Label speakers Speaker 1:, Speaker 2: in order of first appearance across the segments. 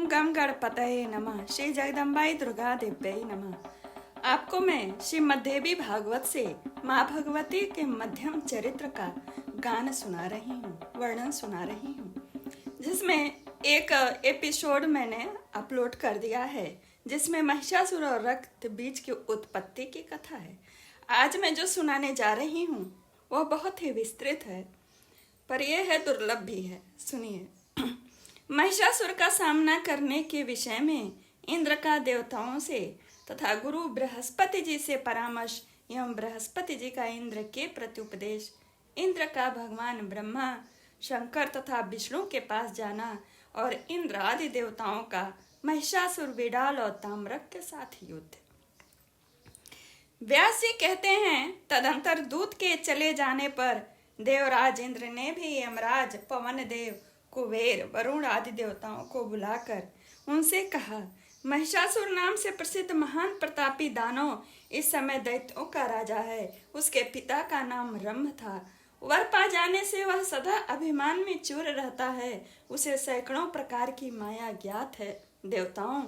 Speaker 1: ओम गम गणपतये नमः। श्री जगदम्बाई दुर्गा देव्यै नमः। आपको मैं श्रीमद् देवी भागवत से माँ भगवती के मध्यम चरित्र का गान सुना रही हूँ, वर्णन सुना रही हूँ, जिसमें एक एपिसोड मैंने अपलोड कर दिया है, जिसमें महिषासुर और रक्त बीज की उत्पत्ति की कथा है। आज मैं जो सुनाने जा रही हूँ वह बहुत ही विस्तृत है, पर यह है दुर्लभ भी है। सुनिए। महिषासुर का सामना करने के विषय में इंद्र का देवताओं से तथा गुरु बृहस्पति जी से परामर्श एवं बृहस्पति जी का इंद्र के प्रति उपदेश, इंद्र का भगवान ब्रह्मा, शंकर तथा विष्णु के पास जाना और इंद्र आदि देवताओं का महिषासुर, बिडाल और ताम्रक के साथ युद्ध। व्यास जी कहते हैं, तदंतर दूत के चले जाने पर देवराज इंद्र ने भी यमराज, पवन देव, कुबेर, वरुण आदि देवताओं को बुलाकर उनसे कहा, महिषासुर नाम से प्रसिद्ध महान प्रतापी दानव इस समय दैत्यों का राजा है। उसके पिता का नाम रंभ था। वर पा जाने से वह सदा अभिमान में चूर रहता है। उसे सैकड़ों प्रकार की माया ज्ञात है। देवताओं,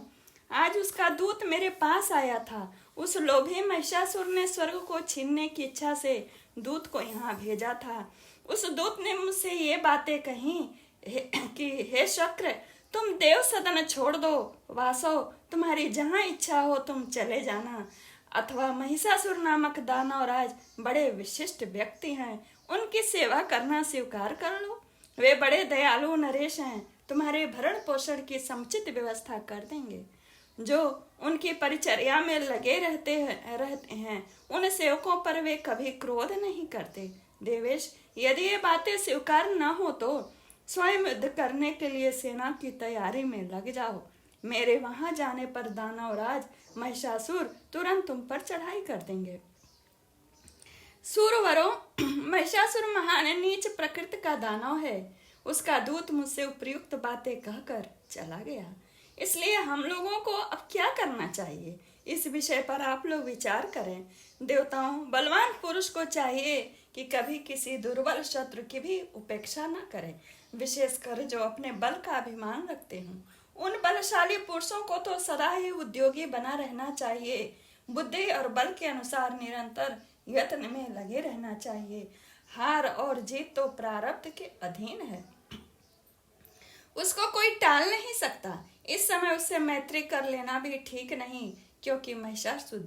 Speaker 1: आज उसका दूत मेरे पास आया था। उस लोभी महिषासुर ने स्वर्ग को छीनने की इच्छा से दूत को यहाँ भेजा था। उस दूत ने मुझसे ये बातें कही कि हे शक्र, तुम देव सदन छोड़ दो। वासो, तुम्हारी जहाँ इच्छा हो तुम चले जाना। अथवा महिषासुर नामक दानवराज बड़े विशिष्ट व्यक्ति हैं, उनकी सेवा करना स्वीकार कर लो। वे बड़े दयालु नरेश हैं, तुम्हारे भरण पोषण की समुचित व्यवस्था कर देंगे। जो उनकी परिचर्या में लगे रहते हैं उन सेवकों पर वे कभी क्रोध नहीं करते। देवेश, यदि ये बातें स्वीकार न हो तो स्वयं युद्ध करने के लिए सेना की तैयारी में लग जाओ। मेरे वहां जाने पर दानवराज महिषासुर तुरंत तुम पर चढ़ाई कर देंगे। सूरवरों, महिषासुर महान नीच प्रकृति का दानव है। उसका दूत मुझसे उपयुक्त बातें कहकर चला गया। इसलिए हम लोगों को अब क्या करना चाहिए, इस विषय पर आप लोग विचार करें। देवताओं, बलवान पुरुष को चाहिए कि कभी किसी दुर्बल शत्रु की भी उपेक्षा न करें, विशेषकर जो अपने बल का अभिमान रखते हों। उन बलशाली पुरुषों को तो सदा ही उद्योगी बना रहना चाहिए। बुद्धि और बल के अनुसार निरंतर यत्न में लगे रहना चाहिए। हार और जीत तो प्रारब्ध के अधीन है, उसको कोई टाल नहीं सकता। इस समय उससे मैत्री कर लेना भी ठीक नहीं, क्योंकि महिषासुर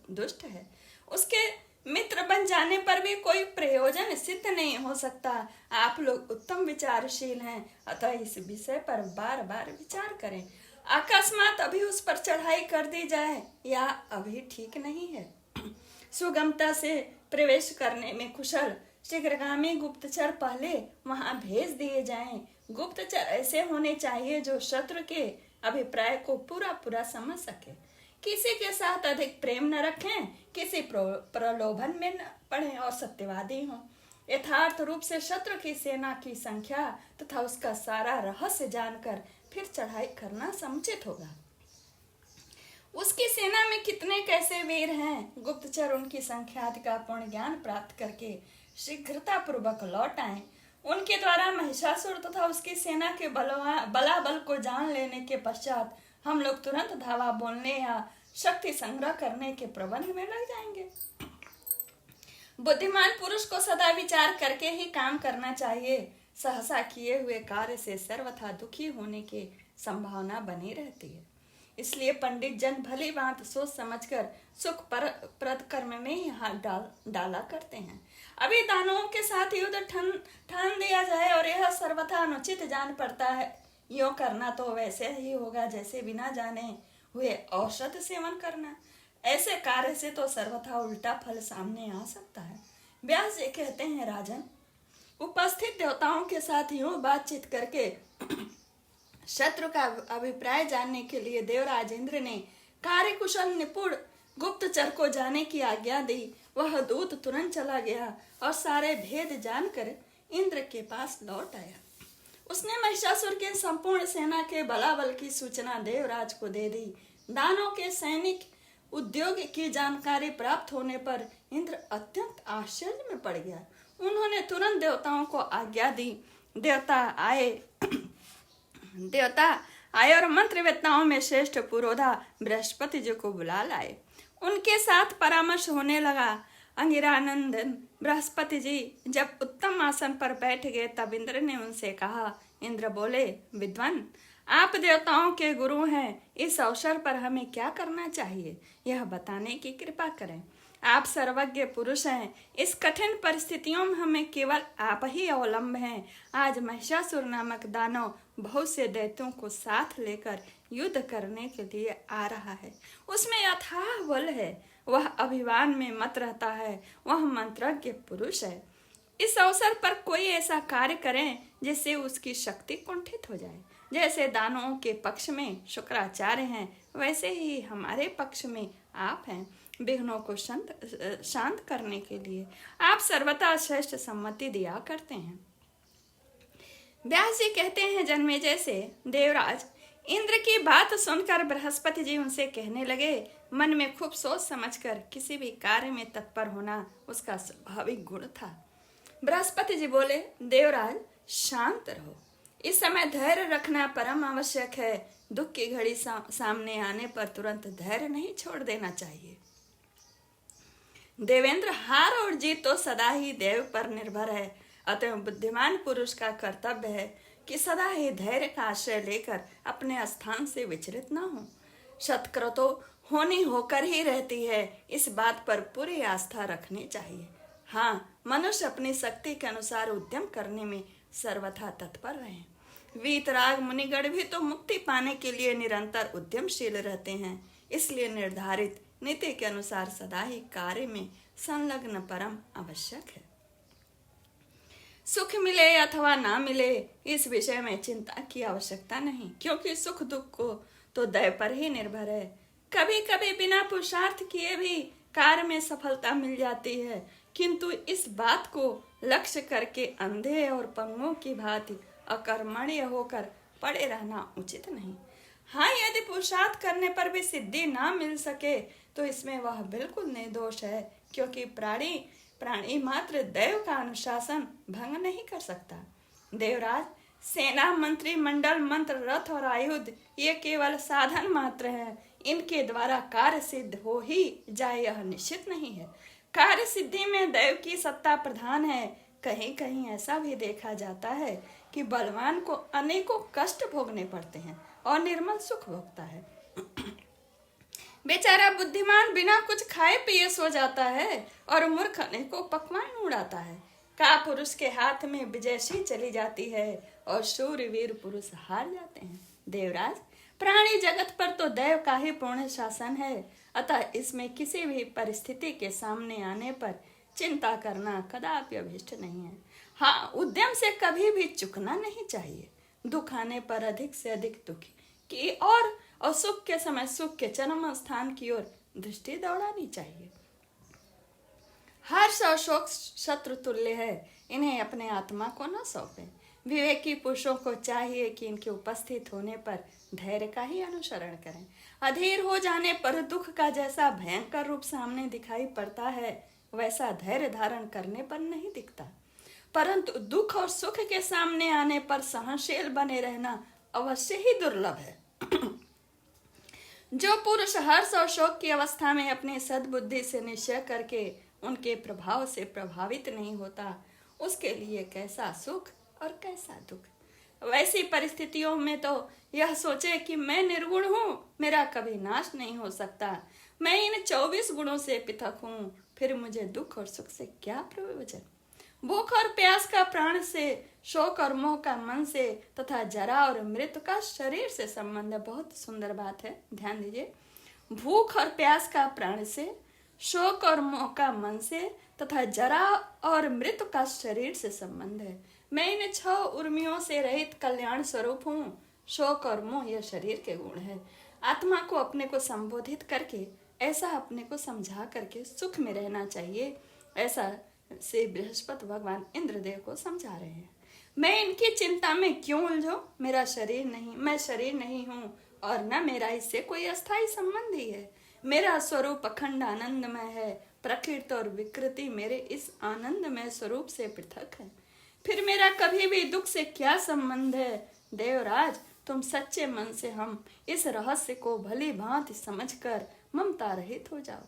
Speaker 1: दुष्ट है। उसके मित्र बन जाने पर भी कोई प्रयोजन सिद्ध नहीं हो सकता। आप लोग उत्तम विचारशील हैं, अतः इस विषय पर बार बार विचार करें। अकस्मात अभी उस पर चढ़ाई कर दी जाए या अभी ठीक नहीं है। सुगमता से प्रवेश करने में कुशल शीघ्रगामी गुप्तचर पहले वहां भेज दिए जाएं। गुप्तचर ऐसे होने चाहिए जो शत्रु के अभिप्राय को पूरा समझ सके, किसी के साथ अधिक प्रेम न रखें, किसी प्रलोभन में न पड़े और सत्यवादी हों। यथार्थ रूप से शत्रु की सेना की संख्या तथा उसका सारा रहस्य जानकर फिर चढ़ाई करना समुचित होगा। उसकी सेना में कितने कैसे वीर हैं, गुप्तचर उनकी संख्या आदि का पूर्ण ज्ञान प्राप्त करके शीघ्रता पूर्वक लौट आए। उनके द्वारा महिषासुर तथा उसकी सेना के बलाबल को जान लेने के पश्चात हम लोग तुरंत धावा बोलने या शक्ति संग्रह करने के प्रबंध में लग जाएंगे। बुद्धिमान पुरुष को सदा विचार करके ही काम करना चाहिए। सहसा किए हुए कार्य से सर्वथा दुखी होने की संभावना बनी रहती है। इसलिए पंडित जन भली बात सोच समझकर सुख प्रद कर्म में ही हाथ डाला करते हैं। अभी दानवों के साथ युद्ध ठान दिया जाए और यह सर्वथा अनुचित जान पड़ता है। यो करना तो वैसे ही होगा जैसे बिना जाने हुए औषध सेवन करना। ऐसे कार्य से तो सर्वथा उल्टा फल सामने आ सकता है। व्यास जी कहते हैं, राजन, उपस्थित देवताओं के साथ यूं बातचीत करके शत्रु का अभिप्राय जानने के लिए देवराज इंद्र ने कार्यकुशल निपुण गुप्तचर को जाने की आज्ञा दी। वह दूत तुरंत चला गया और सारे भेद जानकर इंद्र के पास लौट आया। उसने महिषासुर के संपूर्ण सेना के बलाबल की सूचना देवराज को दे दी। दानों के सैनिक उद्योग की जानकारी प्राप्त होने पर इंद्र अत्यंत आश्चर्य में पड़ गया। उन्होंने तुरंत देवताओं को आज्ञा दी। देवता आए देवता आए और मंत्रवेत्ताओं में श्रेष्ठ पुरोधा बृहस्पति जी को बुला लाए। उनके साथ परामर्श होने लगा। अंगिरानंदन बृहस्पति जी जब उत्तम आसन पर बैठ गए तब इंद्र ने उनसे कहा। इंद्र बोले, विद्वान, आप देवताओं के गुरु हैं, इस अवसर पर हमें क्या करना चाहिए यह बताने की कृपा करें। आप सर्वज्ञ पुरुष हैं, इस कठिन परिस्थितियों में हमें केवल आप ही अवलंब हैं। आज महिषासुर नामक दानव बहुत से दैत्यों को साथ लेकर युद्ध करने के लिए आ रहा है। उसमें अथाह बल है, वह अभिमान में मत रहता है, वह मंत्रज्ञ पुरुष है। इस अवसर पर कोई ऐसा कार्य करें जिससे उसकी शक्ति कुंठित हो जाए। जैसे दानवों के पक्ष में शुक्राचार्य हैं, वैसे ही हमारे पक्ष में आप हैं। विघ्नों को शांत करने के लिए आप सर्वथा श्रेष्ठ सम्मति दिया करते हैं। व्यास जी कहते हैं, जन्मेजय से, देवराज, इंद्र की बात सुनकर बृहस्पति जी उनसे कहने लगे, मन में खूब सोच समझकर किसी भी कार्य में तत्पर होना उसका स्वाभाविक गुण था। बृहस्पति जी बोले, देवराज, शांत रहो। इस समय धैर्य रखना परम आवश्यक है। दुख की घड़ी सामने आने पर तुरंत धैर्य नहीं छोड़ देना चाहिए। देवेंद्र, हार और जीत तो सदा ही देव पर निर्भर है। अतः बुद्धिमान पुरुष का कर्तव्य है कि सदा ही धैर्य का आश्रय लेकर अपने स्थान से विचलित न हो। सत्कृतो होनी होकर ही रहती है, इस बात पर पूरी आस्था रखनी चाहिए। हाँ, मनुष्य अपनी शक्ति के अनुसार उद्यम करने में सर्वथा तत्पर रहे। वीतराग मुनिगण भी तो मुक्ति पाने के लिए निरंतर उद्यमशील रहते हैं। इसलिए निर्धारित नीति के अनुसार सदा ही कार्य में संलग्न परम आवश्यक है। सुख मिले अथवा ना मिले, इस विषय में चिंता की आवश्यकता नहीं, क्योंकि सुख दुख को तो दैव पर ही निर्भर है। कभी कभी बिना पुरुषार्थ किए भी कार्य में सफलता मिल जाती है, किंतु इस बात को लक्ष्य करके अंधे और पंगुओं की भांति अकर्मण्य होकर पड़े रहना उचित नहीं। हाँ, यदि पुरुषार्थ करने पर भी सिद्धि ना मिल सके तो इसमें वह बिल्कुल निर्दोष है, क्योंकि प्राणी मात्र दैव का अनुशासन भंग नहीं कर सकता। देवराज, सेना, मंत्री मंडल, मंत्र, रथ और आयुध ये केवल साधन मात्र है। इनके द्वारा कार्य सिद्ध हो ही जाए यह निश्चित नहीं है। कार्य सिद्धि में दैव की सत्ता प्रधान है। कहीं कहीं ऐसा भी देखा जाता है कि बलवान को अनेकों कष्ट भोगने पड़ते हैं और निर्मल सुख भोगता है। बेचारा बुद्धिमान बिना कुछ खाए पिए सो जाता है और मूर्ख अनेकों पकवान उड़ाता है। का पुरुष के हाथ में विजयश्री चली जाती है और शूरवीर पुरुष हार जाते हैं। देवराज, प्राणी जगत पर तो दैव का ही पूर्ण शासन है, अतः इसमें किसी भी परिस्थिति के सामने आने पर चिंता करना कदापि अभिष्ट नहीं है। हाँ, उद्यम से कभी भी चूकना नहीं चाहिए। दुख आने पर अधिक से अधिक दुखी की और सुख के समय सुख के चरम स्थान की ओर दृष्टि दौड़ानी चाहिए। हर्ष और शोक शत्रु तुल्य है, इन्हें अपने आत्मा को न सौंपें। विवेकी पुरुषों को चाहिए कि इनके उपस्थित होने पर धैर्य का ही अनुसरण करें। अधीर हो जाने पर दुख का जैसा भयंकर रूप सामने दिखाई पड़ता है, वैसा धैर्य धारण करने पर नहीं दिखता। परंतु दुख और सुख के सामने आने पर सहनशील बने रहना अवश्य ही दुर्लभ है। जो पुरुष हर्ष और शोक की अवस्था में अपनी सद्बुद्धि से निश्चय करके उनके प्रभाव से प्रभावित नहीं होता, उसके लिए कैसा सुख और कैसा दुख। वैसी परिस्थितियों में तो यह सोचे कि मैं निर्गुण हूँ, मेरा कभी नाश नहीं हो सकता, मैं इन 24 गुणों से पृथक हूँ, फिर मुझे दुख और सुख से क्या प्रयोजन। भूख और प्यास का प्राण से, शोक और मोह का मन से तथा जरा और मृत्यु का शरीर से संबंध है। बहुत सुंदर बात है, ध्यान दीजिए। भूख और प्यास का प्राण से, शोक और मोह का मन से तथा जरा और मृत्यु का शरीर से संबंध है। मैं इन 6 उर्मियों से रहित कल्याण स्वरूप हूँ। शोक और मोह यह शरीर के गुण है। आत्मा को अपने को संबोधित करके ऐसा अपने को समझा करके सुख में रहना चाहिए, ऐसा से बृहस्पति भगवान इंद्रदेव को समझा रहे हैं। मैं इनकी चिंता में क्यों उलझूं? मेरा शरीर नहीं, मैं शरीर नहीं हूँ और न मेरा इससे कोई अस्थायी संबंध ही है। मेरा स्वरूप अखंड आनंदमय है। प्रकृति और विकृति मेरे इस आनंदमय स्वरूप से पृथक है। फिर मेरा कभी भी दुख से क्या संबंध है? देवराज, तुम सच्चे मन से हम इस रहस्य को भली भांति समझकर ममता रहित हो जाओ।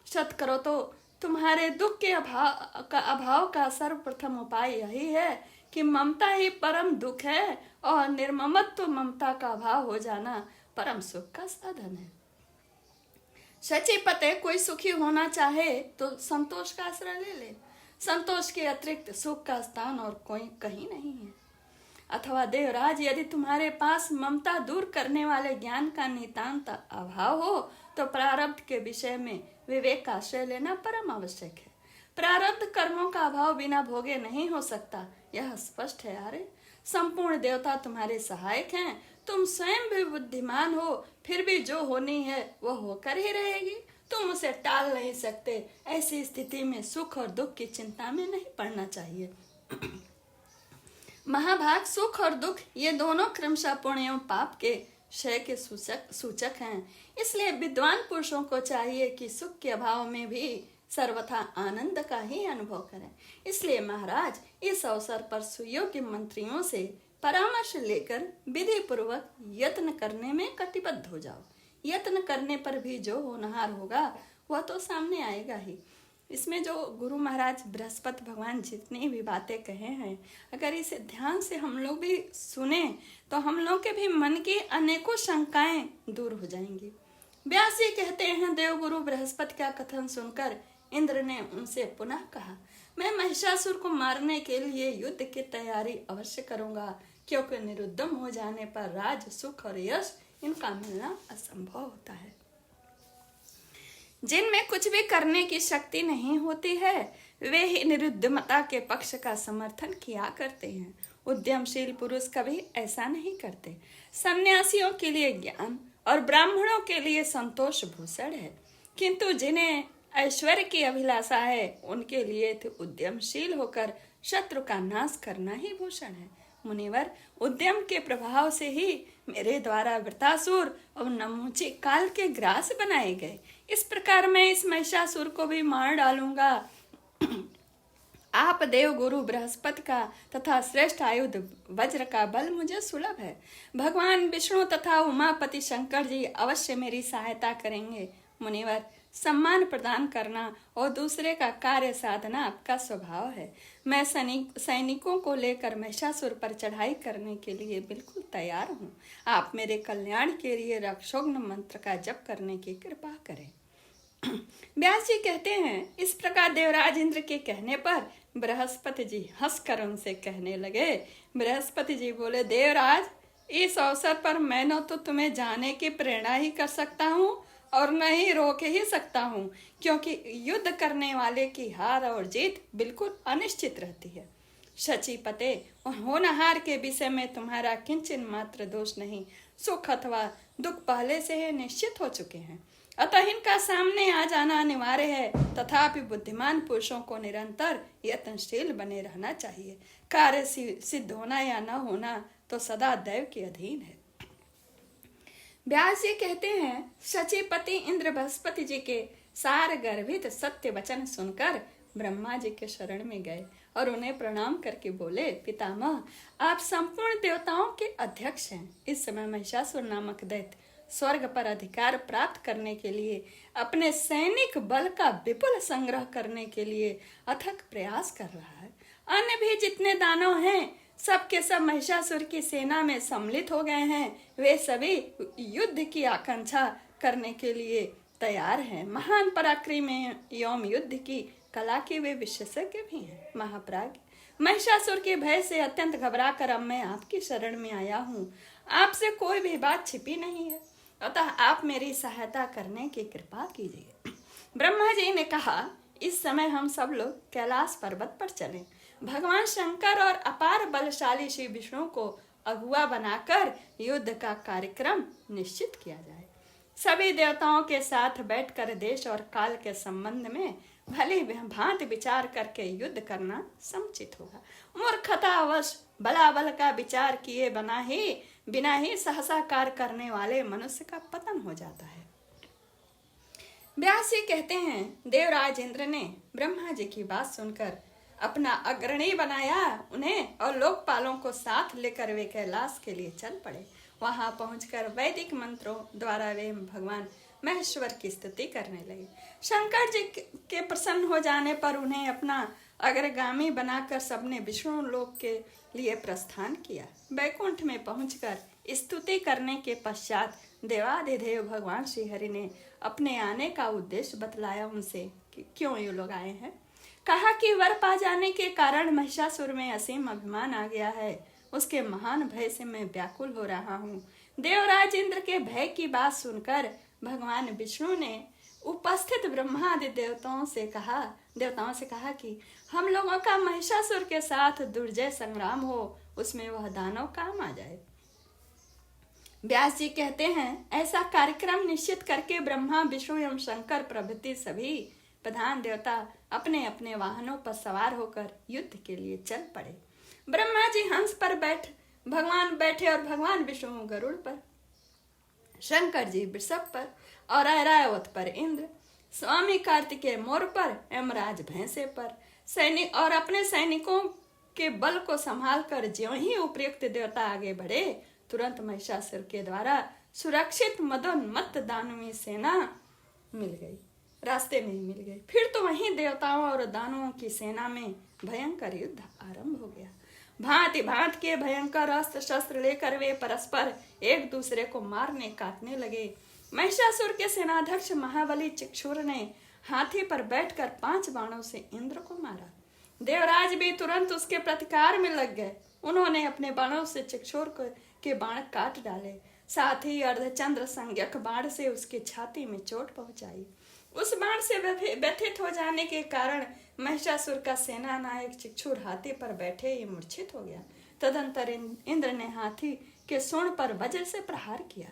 Speaker 1: सत करो तो तुम्हारे दुख के अभाव का सर्वप्रथम उपाय यही है कि ममता ही परम दुख है और निर्ममत्व ममता का अभाव हो जाना परम सुख का साधन है। सचिपते कोई सुखी होना चाहे तो संतोष का आश्रय ले ले। संतोष के अतिरिक्त सुख का स्थान और कोई कहीं नहीं है। अथवा देवराज, यदि तुम्हारे पास ममता दूर करने वाले ज्ञान का नितांत अभाव हो तो प्रारब्ध के विषय में विवेक का आश्रय लेना परम आवश्यक है। प्रारब्ध कर्मों का अभाव बिना भोगे नहीं हो सकता, यह स्पष्ट है। अरे संपूर्ण देवता तुम्हारे सहायक हैं, तुम स्वयं भी बुद्धिमान हो, फिर भी जो होनी है वह होकर ही रहेगी, तुम उसे टाल नहीं सकते। ऐसी स्थिति में सुख और दुख की चिंता में नहीं पड़ना चाहिए। महाभाग, सुख और दुख ये दोनों क्रमशः पुण्य एवं पाप के क्षय के सूचक हैं। इसलिए विद्वान पुरुषों को चाहिए कि सुख के अभाव में भी सर्वथा आनंद का ही अनुभव करें। इसलिए महाराज, इस अवसर पर सुयोग्य मंत्रियों से परामर्श लेकर विधि पूर्वक यत्न करने में कटिबद्ध हो जाओ। यत्न करने पर भी जो होनहार होगा वह तो सामने आएगा ही। इसमें जो गुरु महाराज बृहस्पति भगवान जितनी भी बातें कहे हैं, अगर इसे ध्यान से हम लोग भी सुने तो हम लोग के भी मन की अनेकों शंकाएं दूर हो जाएंगी। व्यास जी कहते हैं, देवगुरु बृहस्पति का कथन सुनकर इंद्र ने उनसे पुनः कहा, मैं महिषासुर को मारने के लिए युद्ध की तैयारी अवश्य करूंगा, क्योंकि निरुद्धम हो जाने पर राज, सुख और यश इनका मिलना असंभव होता है। जिनमें कुछ भी करने की शक्ति नहीं होती है वे ही निरुद्धमता के पक्ष का समर्थन किया करते हैं। उद्यमशील पुरुष कभी ऐसा नहीं करते। सन्यासियों के लिए ज्ञान और ब्राह्मणों के लिए संतोष भूषण है, किंतु जिन्हें ऐश्वर्य की अभिलाषा है उनके लिए तो उद्यमशील होकर शत्रु का नाश करना ही भूषण है। मुनिवर, उद्यम के प्रभाव से ही मेरे द्वारा वृतासुर और नमूची काल के ग्रास बनाए गए। इस प्रकार मैं इस महिषासुर को भी मार डालूंगा। आप देव गुरु बृहस्पति का तथा श्रेष्ठ आयुध वज्र का बल मुझे सुलभ है। भगवान विष्णु तथा उमापति शंकर जी अवश्य मेरी सहायता करेंगे। मुनिवर, सम्मान प्रदान करना और दूसरे का कार्य साधना आपका स्वभाव है। मैं सैनिकों को लेकर महिषासुर पर चढ़ाई करने के लिए बिल्कुल तैयार हूँ। आप मेरे कल्याण के लिए रक्षोघ्न मंत्र का जप करने की कृपा करें। व्यास जी कहते हैं, इस प्रकार देवराज इंद्र के कहने पर बृहस्पति जी हंसकर उनसे कहने लगे। बृहस्पति जी बोले, देवराज, इस अवसर पर मैं न तो तुम्हें जाने की प्रेरणा ही कर सकता हूँ और न ही रोक ही सकता हूँ, क्योंकि युद्ध करने वाले की हार और जीत बिल्कुल अनिश्चित रहती है। शचीपते, होनहार के विषय में तुम्हारा किंचन मात्र दोष नहीं। सुख अथवा दुख पहले से ही निश्चित हो चुके हैं, अतः इनका सामने आ जाना अनिवार्य है। तथापि बुद्धिमान पुरुषों को निरंतर यत्नशील बने रहना चाहिए। कार्य सिद्ध होना या न होना तो सदा दैव के अधीन है। व्यास जी कहते हैं, शचीपति इंद्र बृहस्पति जी के सार गर्भित सत्य वचन सुनकर ब्रह्मा जी के शरण में गए और उन्हें प्रणाम करके बोले, पितामह, आप संपूर्ण देवताओं के अध्यक्ष हैं। इस समय महिषासुर नामक दैत्य स्वर्ग पर अधिकार प्राप्त करने के लिए अपने सैनिक बल का विपुल संग्रह करने के लिए अथक प्रयास कर रहा है। अन्य भी जितने दानव हैं सबके सब महिषासुर की सेना में सम्मिलित हो गए हैं। वे सभी युद्ध की आकांक्षा करने के लिए तैयार हैं। महान पराक्रमी एवं युद्ध की कला के वे विशेषज्ञ भी हैं। महाप्राज्ञ, महिषासुर के भय से अत्यंत घबराकर अब मैं आपकी शरण में आया हूँ। आपसे कोई भी बात छिपी नहीं है, अतः आप मेरी सहायता करने की कृपा कीजिए। ब्रह्मा जी ने कहा, इस समय हम सब लोग कैलाश पर्वत पर चलें। भगवान शंकर और अपार बलशाली श्री विष्णु को अगुआ बनाकर युद्ध का कार्यक्रम निश्चित किया जाए। सभी देवताओं के साथ बैठकर देश और काल के संबंध में भली भांति विचार करके युद्ध करना समुचित होगा। मूर्खतावश बलाबल का विचार किए बिना ही सहसा कार्य करने वाले मनुष्य का पतन हो जाता है। व्यास जी कहते हैं, देवराज इंद्र ने ब्रह्मा जी की बात सुनकर अपना अग्रणी बनाया उन्हें और लोकपालों को साथ लेकर वे कैलाश के लिए चल पड़े। वहां पहुंचकर वैदिक मंत्रों द्वारा वे भगवान महेश्वर की स्तुति करने लगे। शंकर जी के प्रसन्न हो जाने पर उन्हें अपना अग्रगामी बनाकर सबने विष्णु लोक के लिए प्रस्थान किया। वैकुंठ में पहुंचकर स्तुति करने के पश्चात देवाधिदेव भगवान श्री हरि ने अपने आने का उद्देश्य बतलाया उनसे कि क्यों ये लोग आए हैं। कहा कि वर पा जाने के कारण महिषासुर में असीम अभिमान आ गया है, उसके महान भय से मैं व्याकुल हो रहा हूँ। देवराज इंद्र के भय की बात सुनकर भगवान विष्णु ने उपस्थित ब्रह्मादि देवताओं से कहा कि हम लोगों का महिषासुर के साथ दुर्जय संग्राम हो, उसमें वह दानव काम आ जाए। व्यास जी कहते हैं, ऐसा कार्यक्रम निश्चित करके ब्रह्मा विष्णु एवं शंकर प्रभृति सभी प्रधान देवता अपने अपने वाहनों पर सवार होकर युद्ध के लिए चल पड़े। ब्रह्मा जी हंस पर बैठे और भगवान विष्णु गरुड़ पर, शंकर जी वृषभ पर और ऐरावत पर इंद्र, स्वामी कार्तिकेय मोर पर, यमराज भैंसे पर, सैनिक और अपने सैनिकों के बल को संभाल कर ज्यों ही उपयुक्त देवता आगे बढ़े, तुरंत महिषासुर के द्वारा सुरक्षित मदोन्मत्त दानवी सेना मिल गई, रास्ते में ही मिल गई। फिर तो वहीं देवताओं और दानवों की सेना में भयंकर युद्ध आरंभ हो गया। भांति भांति के भयंकर अस्त्र शस्त्र लेकर वे परस्पर एक दूसरे को मारने काटने लगे। महिषासुर के सेनाध्यक्ष महाबली चिक्षुर ने हाथी पर बैठकर 5 बाणों से इंद्र को मारा। देवराज भी तुरंत उसके प्रतिकार में लग गए। उन्होंने अपने बाणों से चिक्षुर के बाण काट डाले, साथ ही अर्धचंद्र संज्ञक बाण से उसकी छाती में चोट पहुंचाई। उस बाण से व्यथित हो जाने के कारण महिषासुर का सेना नायक चिक्षुर हाथी पर बैठे ही मूर्छित हो गया। तदंतर इंद्र ने हाथी के सूंड पर वज्र से प्रहार किया।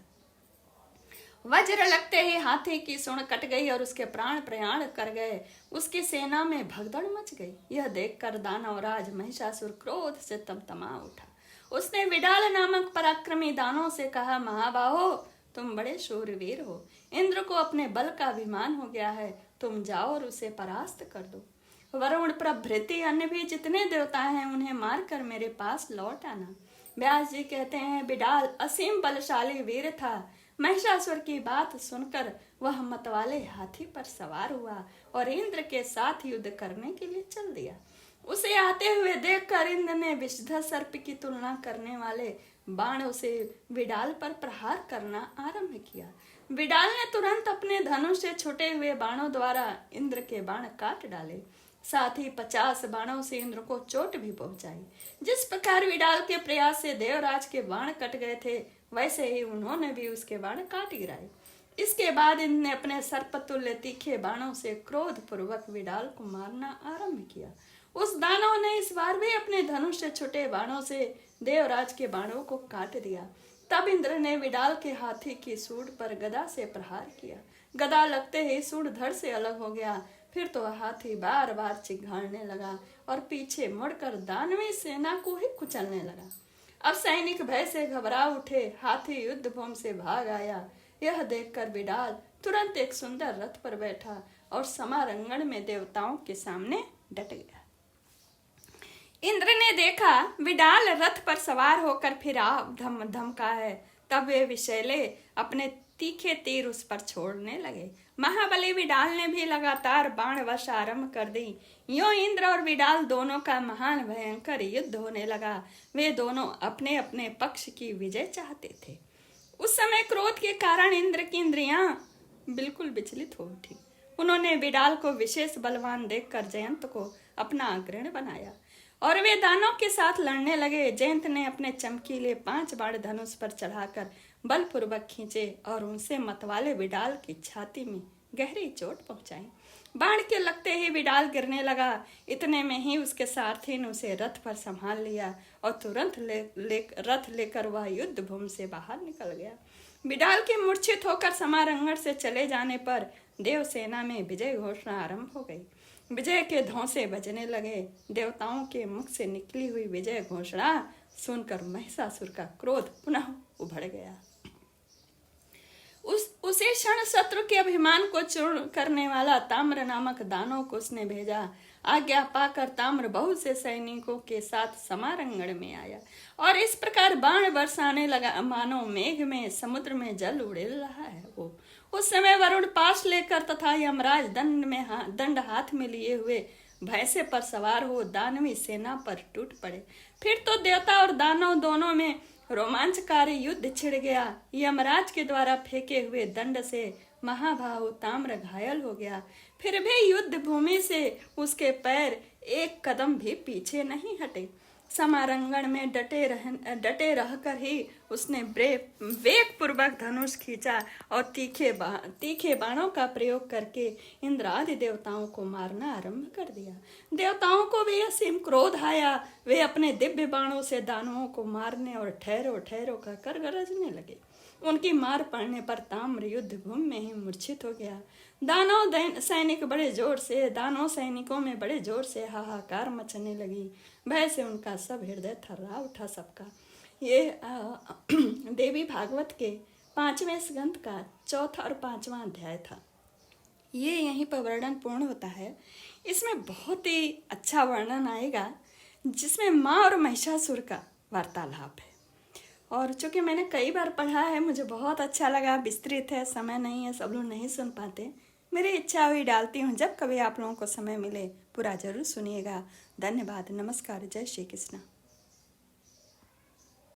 Speaker 1: वज्र लगते ही हाथी की सूंड कट गई और उसके प्राण प्रयाण कर गए। उसकी सेना में भगदड़ मच गई। यह देखकर दानवराज महिषासुर क्रोध से तमतमा उठा। उसने विडाल नामक पराक्रमी दानव से कहा, महाबाहो, तुम बड़े शूरवीर हो, इंद्र को अपने बल का अभिमान हो गया है, तुम जाओ और उसे परास्त कर दो। वरुण प्रभृति अन्य भी जितने देवता हैं उन्हें मारकर मेरे पास लौट आना। व्यास जी कहते हैं, विडाल असीम बलशाली वीर था। महिषासुर की बात सुनकर वह मतवाले हाथी पर सवार हुआ और इंद्र के साथ युद्ध करने के लिए चल दिया। उसे आते हुए देखकर इंद्र ने विषधर सर्प की तुलना करने वाले बाणों से विडाल पर प्रहार करना आरंभ किया। विडाल ने तुरंत अपने धनुष से छूटे हुए बाणों द्वारा इंद्र के बाण काट डाले, साथ ही 50 बाणों से इंद्र को चोट भी पहुंचाई। जिस प्रकार विडाल के प्रयास से देवराज के बाण कट गए थे, वैसे ही उन्होंने भी उसके बाण काट गिराए। इसके बाद इंद्र ने अपने सर्पतुल्य तीखे बाणों से क्रोध पूर्वक विडाल को मारना आरंभ किया। उस दानव ने इस बार भी अपने धनुष से छुटे बाणों से देवराज के बाणों को काट दिया। तब इंद्र ने विडाल के हाथी की सूंड पर गदा से प्रहार किया। गदा लगते ही सूंड धड़ से अलग हो गया। फिर तो हाथी बार बार चिघाड़ने लगा और पीछे मुड़कर दानवी सेना को ही कुचलने लगा। अब सैनिक भय से घबरा उठे। हाथी युद्ध भूमि से भाग आया। यह देखकर विडाल तुरंत एक सुंदर रथ पर बैठा और समारंगण में देवताओं के सामने डट गया। इंद्र ने देखा विडाल रथ पर सवार होकर फिर धमका है। तब वे विषैले अपने तीखे तीर उस पर छोड़ने लगे। महाबली विडाल ने भी लगातार बाण वर्षा आरंभ कर दी। यूं इंद्र और विडाल दोनों का महान भयंकर युद्ध होने लगा। वे दोनों अपने अपने पक्ष की विजय चाहते थे। उस समय क्रोध के कारण इंद्र की इंद्रियां बिल्कुल विचलित हो उठी। उन्होंने विडाल को विशेष बलवान देखकर जयंत को अपना अग्रणी बनाया और वे दानव के साथ लड़ने लगे। जयंत ने अपने चमकीले 5 बाण धनुष पर चढ़ाकर बलपूर्वक खींचे और उनसे मतवाले विडाल की छाती में गहरी चोट पहुंचाई। बाण के लगते ही विडाल गिरने लगा। इतने में ही उसके सारथी ने उसे रथ पर संभाल लिया और तुरंत रथ लेकर वह युद्ध भूमि से बाहर निकल गया। विडाल के मूर्छित होकर समारंगण से चले जाने पर देव सेना में विजय घोषणा आरंभ हो गई। विजय के धौंसे बजने लगे। देवताओं के मुख से निकली हुई विजय घोषणा सुनकर महिषासुर का क्रोध पुनः उभड़ गया। उसे क्षण शत्रु के अभिमान को चूर्ण करने वाला ताम्र नामक दानव को उसने भेजा। आज्ञा पाकर ताम्र बहुत से सैनिकों के साथ समारंगण में आया और इस प्रकार बाण बरसाने लगा, मानो मेघ में समुद्र में जल उड़ेल रहा है वो। उस समय वरुण पास लेकर तथा यमराज दंड हाथ में लिए हुए भैंसे पर सवार हो दानवी सेना पर टूट पड़े। फिर तो देवता और दानव दोनों में रोमांचकारी युद्ध छिड़ गया। यमराज के द्वारा फेंके हुए दंड से महाबाहु ताम्र घायल हो गया, फिर भी युद्ध भूमि से उसके पैर एक कदम भी पीछे नहीं हटे। समारंगण में डटे रहकर ही उसने वेग पूर्वक धनुष खींचा और तीखे बाणों का प्रयोग करके इंद्र आदि देवताओं को मारना आरंभ कर दिया। देवताओं को भी असीम क्रोध आया। वे अपने दिव्य बाणों से दानवों को मारने और ठहरो ठहरो कहकर गरजने लगे। उनकी मार पड़ने पर ताम्र युद्ध भूमि में ही मूर्छित हो गया। दानव सैनिकों में बड़े जोर से हाहाकार मचने लगी। भय से उनका सब हृदय थर्रा उठा सबका। ये देवी भागवत के 5वें स्कंद का 4था और 5वां अध्याय था। ये यहीं पर वर्णन पूर्ण होता है। इसमें बहुत ही अच्छा वर्णन आएगा जिसमें माँ और महिषासुर का वार्तालाप है। और चूँकि मैंने कई बार पढ़ा है, मुझे बहुत अच्छा लगा। विस्तृत है, समय नहीं है, सब लोग नहीं सुन पाते। मेरी इच्छा हुई डालती हूँ, जब कभी आप लोगों को समय मिले पूरा जरूर सुनिएगा। धन्यवाद, नमस्कार, जय श्री कृष्ण।